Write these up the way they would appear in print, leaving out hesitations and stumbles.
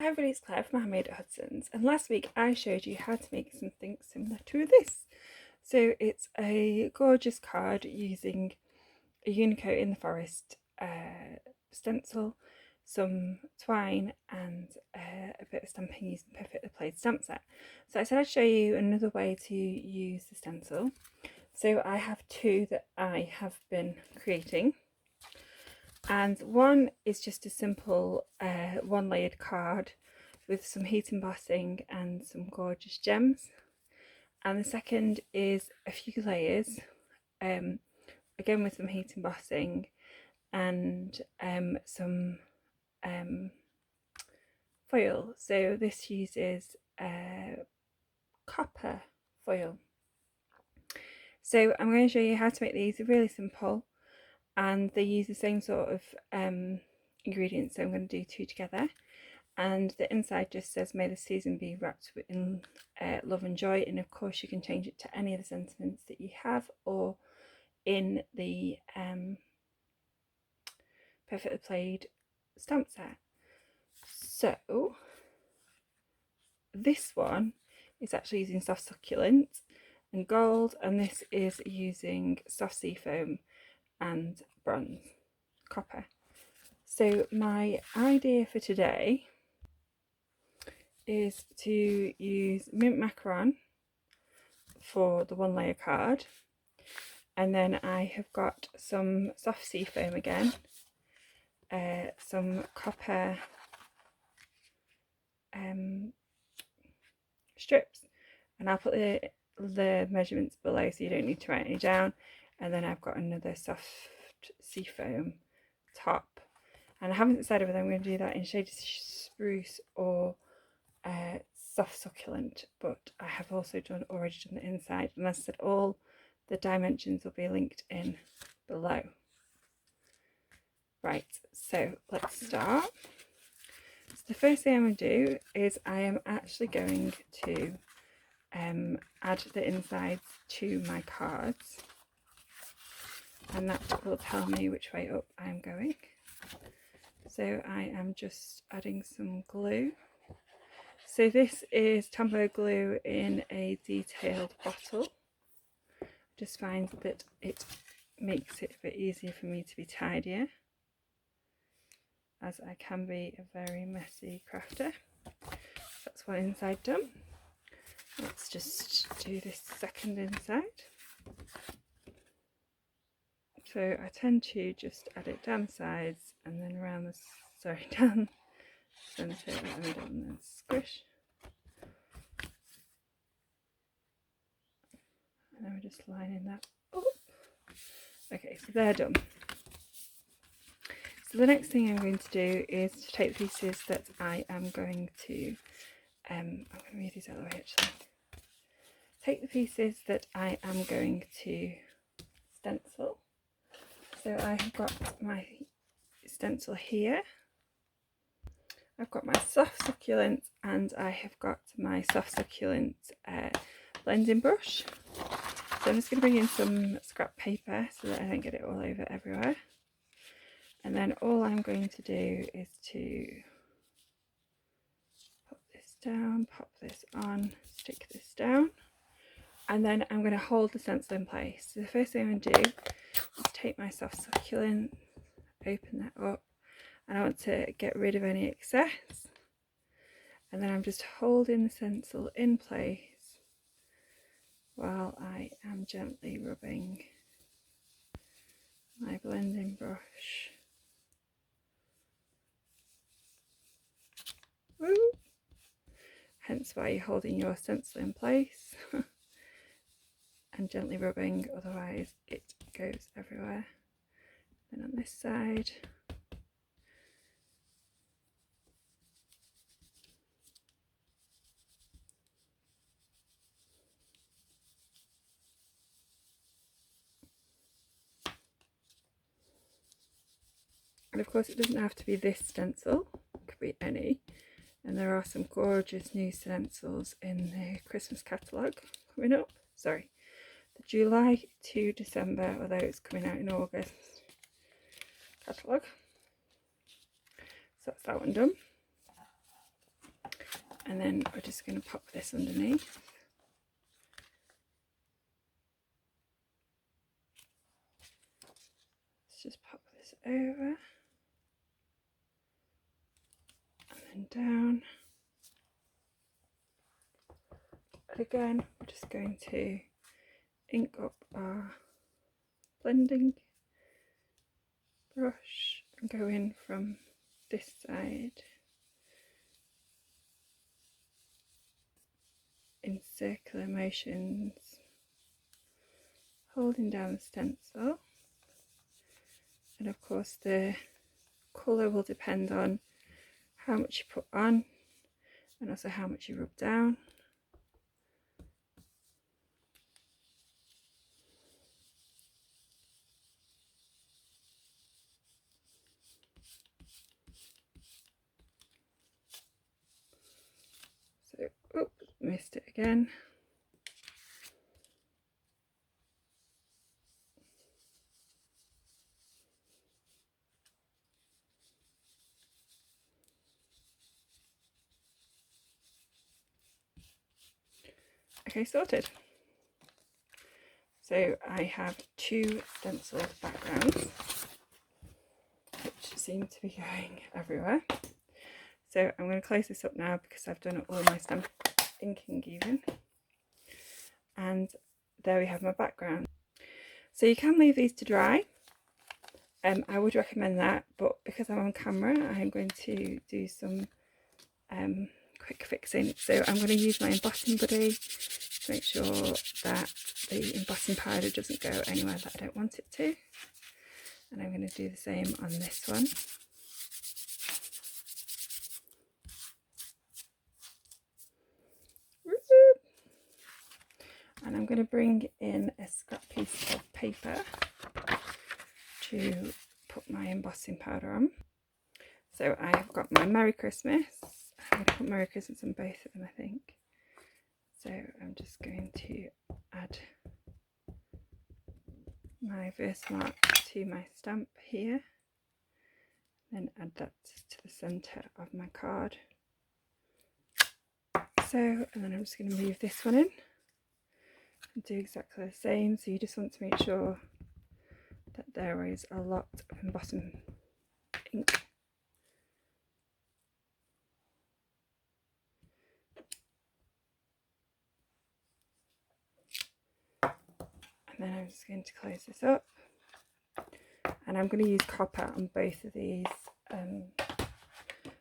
Hi everybody, it's Claire from Handmade at Hudson's, and last week I showed you how to make something similar to this. So it's a gorgeous card using a UNIKO In the Forest stencil, some twine and a bit of stamping using Perfectly Plaid Stamp Set. So I said I'd show you another way to use the stencil. So I have two that I have been creating. And one is just a simple one layered card with some heat embossing and some gorgeous gems. And the second is a few layers, again with some heat embossing and some foil. So this uses copper foil. So I'm going to show you how to make these. They're really simple, and they use the same sort of ingredients, so I'm going to do two together. And the inside just says, may the season be wrapped in love and joy, and of course you can change it to any of the sentiments that you have, or in the Perfectly Plaid Stamp Set. So this one is actually using soft succulent and gold, and this is using soft sea foam and bronze copper. So my idea for today is to use mint macaron for the one layer card, and then I have got some soft sea foam again, some copper strips, and I'll put the measurements below so you don't need to write any down. And then I've got another soft sea foam top, and I haven't decided whether I'm going to do that in shade spruce or soft succulent, but I have also already done the inside, and as I said, all the dimensions will be linked in below. Right, so let's start. So the first thing I'm going to do is I am actually going to add the insides to my cards, and that will tell me which way up I'm going. So I am just adding some glue. So this is Tombow glue in a detailed bottle. I just find that it makes it a bit easier for me to be tidier, as I can be a very messy crafter. That's one inside done. Let's just do this second inside. So I tend to just add it down the sides and then around the, down the centre and then squish. And then we're just lining that up. Okay, so they're done. So the next thing I'm going to do is to take the pieces that I am going to, I'm going to move these out of the way actually. Take the pieces that I am going to stencil. So I have got my stencil here. I've got my soft succulent, and I have got my soft succulent blending brush. So I'm just going to bring in some scrap paper so that I don't get it all over everywhere. And then all I'm going to do is to pop this down, pop this on, stick this down, and then I'm going to hold the stencil in place. So the first thing I'm going to do is take my soft succulent, open that up, and I want to get rid of any excess. And then I'm just holding the stencil in place while I am gently rubbing my blending brush. Woo! Hence why you're holding your stencil in place and gently rubbing, otherwise it goes everywhere. Then on this side. And of course it doesn't have to be this stencil, it could be any. And there are some gorgeous new stencils in the Christmas catalogue coming up. Sorry, the July to December, although it's coming out in August catalogue. So that's that one done. And then we're just going to pop this underneath. Let's just pop this over and then down. And again, we're just going to ink up our blending brush and go in from this side in circular motions, holding down the stencil. And of course the colour will depend on how much you put on and also how much you rub down. So, oops, missed it again. Okay, sorted. So I have two stenciled backgrounds, which seem to be going everywhere. So I'm going to close this up now because I've done all my stamp inking even. And there we have my background. So you can leave these to dry. I would recommend that, but because I'm on camera, I'm going to do some quick fixing. So I'm going to use my embossing buddy to make sure that the embossing powder doesn't go anywhere that I don't want it to. And I'm going to do the same on this one. And I'm going to bring in a scrap piece of paper to put my embossing powder on. So I've got my Merry Christmas. I'm going to put Merry Christmas on both of them, I think. So I'm just going to add my verse mark to my stamp here, then add that to the centre of my card. So, and then I'm just going to move this one in and do exactly the same. So you just want to make sure that there is a lot of embossing ink. And then I'm just going to close this up. And I'm going to use copper on both of these.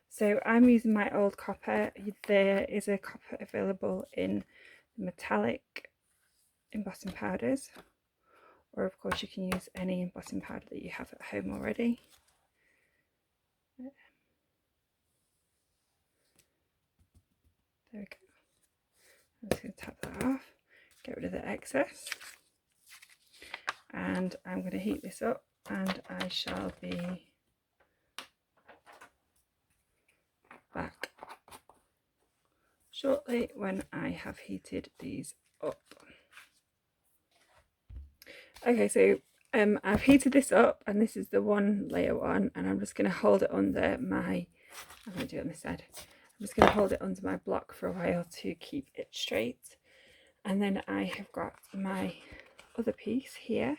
So I'm using my old copper. There is a copper available in the metallic embossing powders, or of course you can use any embossing powder that you have at home already. There we go. I'm just going to tap that off, get rid of the excess, and I'm going to heat this up, and I shall be back shortly when I have heated these up. Okay, so I've heated this up, and this is the one layer one, and I'm just going to hold it under my, I'm going to do it on this side. I'm just going to hold it under my block for a while to keep it straight. And then I have got my other piece here.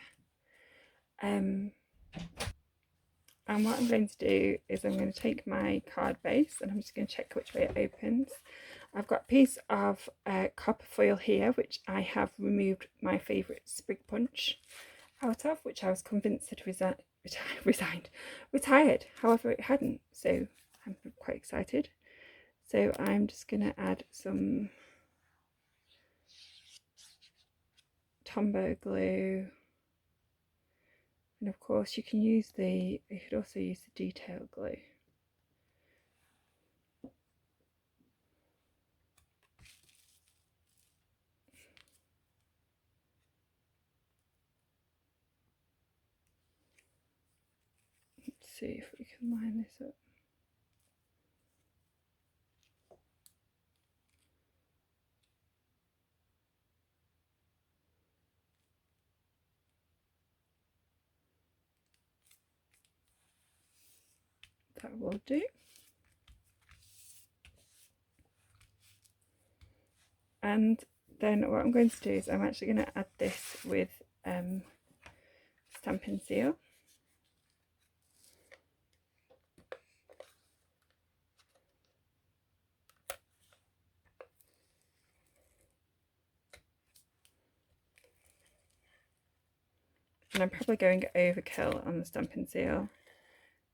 And what I'm going to do is I'm going to take my card base and I'm just going to check which way it opens. I've got a piece of copper foil here, which I have removed my favourite sprig punch out of, which I was convinced had retired. However, it hadn't, so I'm quite excited. So I'm just going to add some Tombow glue, and of course you can use you could also use the detail glue. Let's see if we can line this up. That will do. And then what I'm going to do is I'm actually going to add this with Stampin' Seal. And I'm probably going overkill on the Stampin' Seal,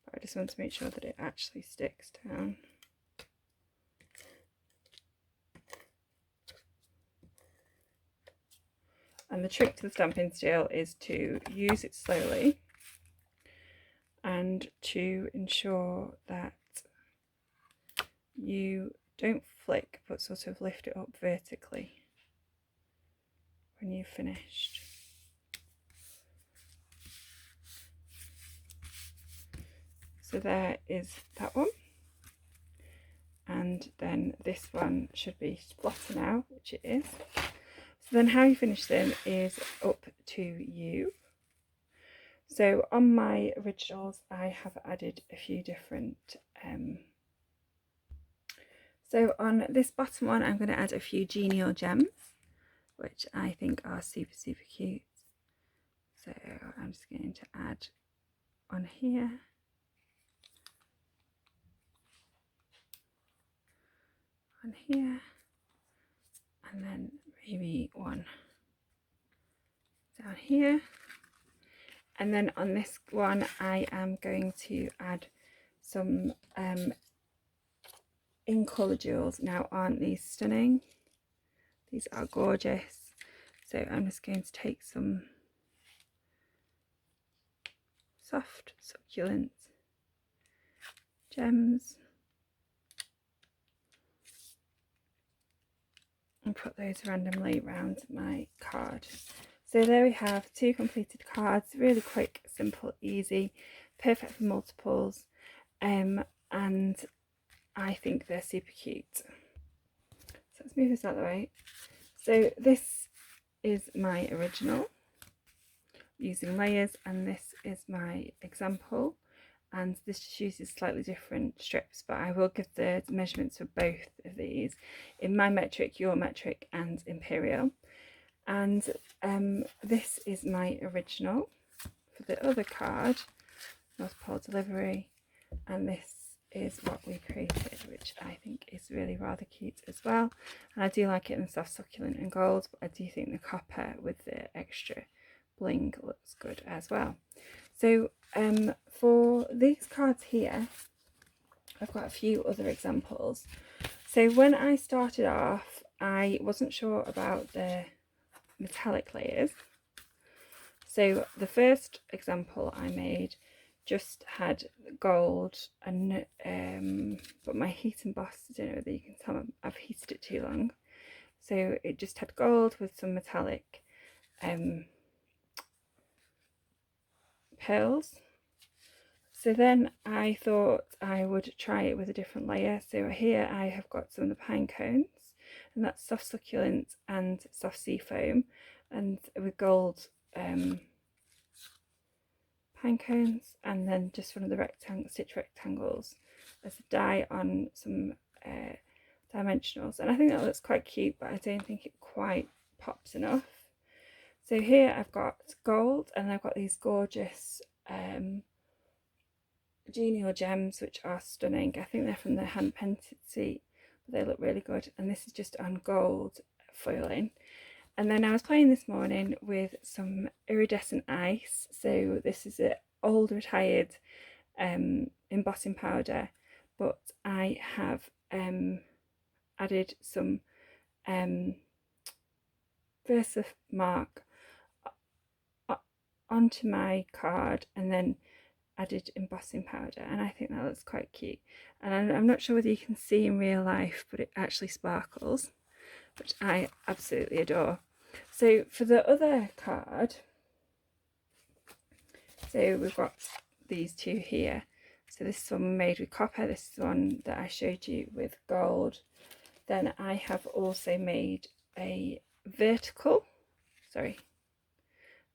but I just want to make sure that it actually sticks down. And the trick to the Stampin' Seal is to use it slowly and to ensure that you don't flick but sort of lift it up vertically when you've finished. So there is that one, and then this one should be flatter now, which it is. So then how you finish them is up to you. So on my originals I have added a few different so on this bottom one I'm going to add a few genial gems, which I think are super cute. So I'm just going to add on here, on here, and then maybe one down here. And then on this one I am going to add some in colour jewels. Now aren't these stunning? These are gorgeous. So I'm just going to take some soft succulent gems and put those randomly around my card. So there we have 2 completed cards, really quick, simple, easy, perfect for multiples, and I think they're super cute. So let's move this out of the way. So this is my original using layers, and this is my example, and this just uses slightly different strips, but I will give the measurements for both of these in my metric, your metric, and Imperial. And this is my original for the other card, North Pole Delivery, and this is what we created, which I think is really rather cute as well. And I do like it in soft succulent and gold, but I do think the copper with the extra bling looks good as well. So for these cards here, I've got a few other examples. So when I started off, I wasn't sure about the metallic layers. So the first example I made just had gold, and but my heat emboss, I don't know whether you can tell, I've heated it too long. So it just had gold with some metallic pearls. So then I thought I would try it with a different layer. So here I have got some of the pine cones, and that's soft succulent and soft sea foam, and with gold pine cones, and then just one of the stitch rectangles as a die on some dimensionals. And I think that looks quite cute, but I don't think it quite pops enough. So here I've got gold, and I've got these gorgeous genial gems, which are stunning. I think they're from the hand painted seat, but they look really good. And this is just on gold foiling. And then I was playing this morning with some iridescent ice. So this is an old retired embossing powder, but I have added some Versamark onto my card, and then added embossing powder, and I think that looks quite cute. And I'm not sure whether you can see in real life, but it actually sparkles, which I absolutely adore. So for the other card, so we've got these two here. So this is one made with copper, this is one that I showed you with gold. Then I have also made a vertical,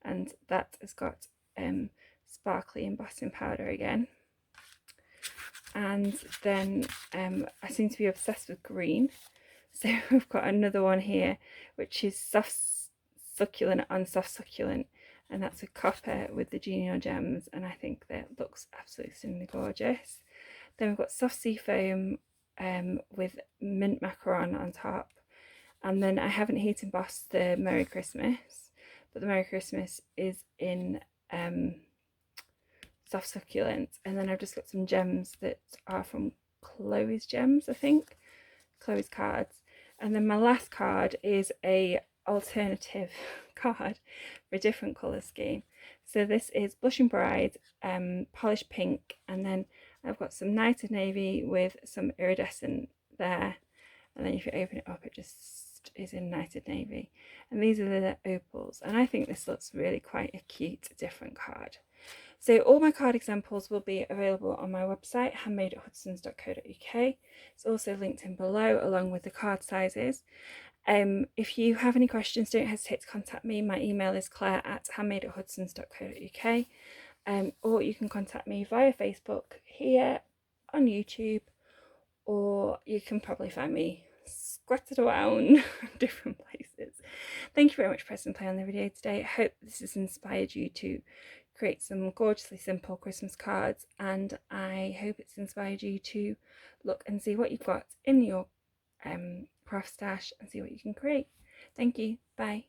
and that has got sparkly embossing powder again. And then I seem to be obsessed with green, So we've got another one here, which is soft succulent on soft succulent, and that's a copper with the Genial gems, and I think that looks absolutely stunningly gorgeous. Then we've got soft sea foam with mint macaron on top, and then I haven't heat embossed the Merry Christmas, but the Merry Christmas is in soft succulent, and then I've just got some gems that are from Chloe's Gems, I think, Chloe's cards. And then my last card is a alternative card for a different colour scheme. So this is Blushing Bride, polished pink, and then I've got some Night of Navy with some iridescent there, and then if you open it up it just is in Night of Navy, and these are the opals, and I think this looks really quite a cute different card. So all my card examples will be available on my website, handmadeathudsons.co.uk. It's also linked in below along with the card sizes. If you have any questions, don't hesitate to contact me. My email is claire@handmadeathudsons.co.uk, or you can contact me via Facebook, here, on YouTube, or you can probably find me scattered around different places. Thank you very much for pressing play on the video today. I hope this has inspired you to create some gorgeously simple Christmas cards, and I hope it's inspired you to look and see what you've got in your craft stash and see what you can create. Thank you. Bye.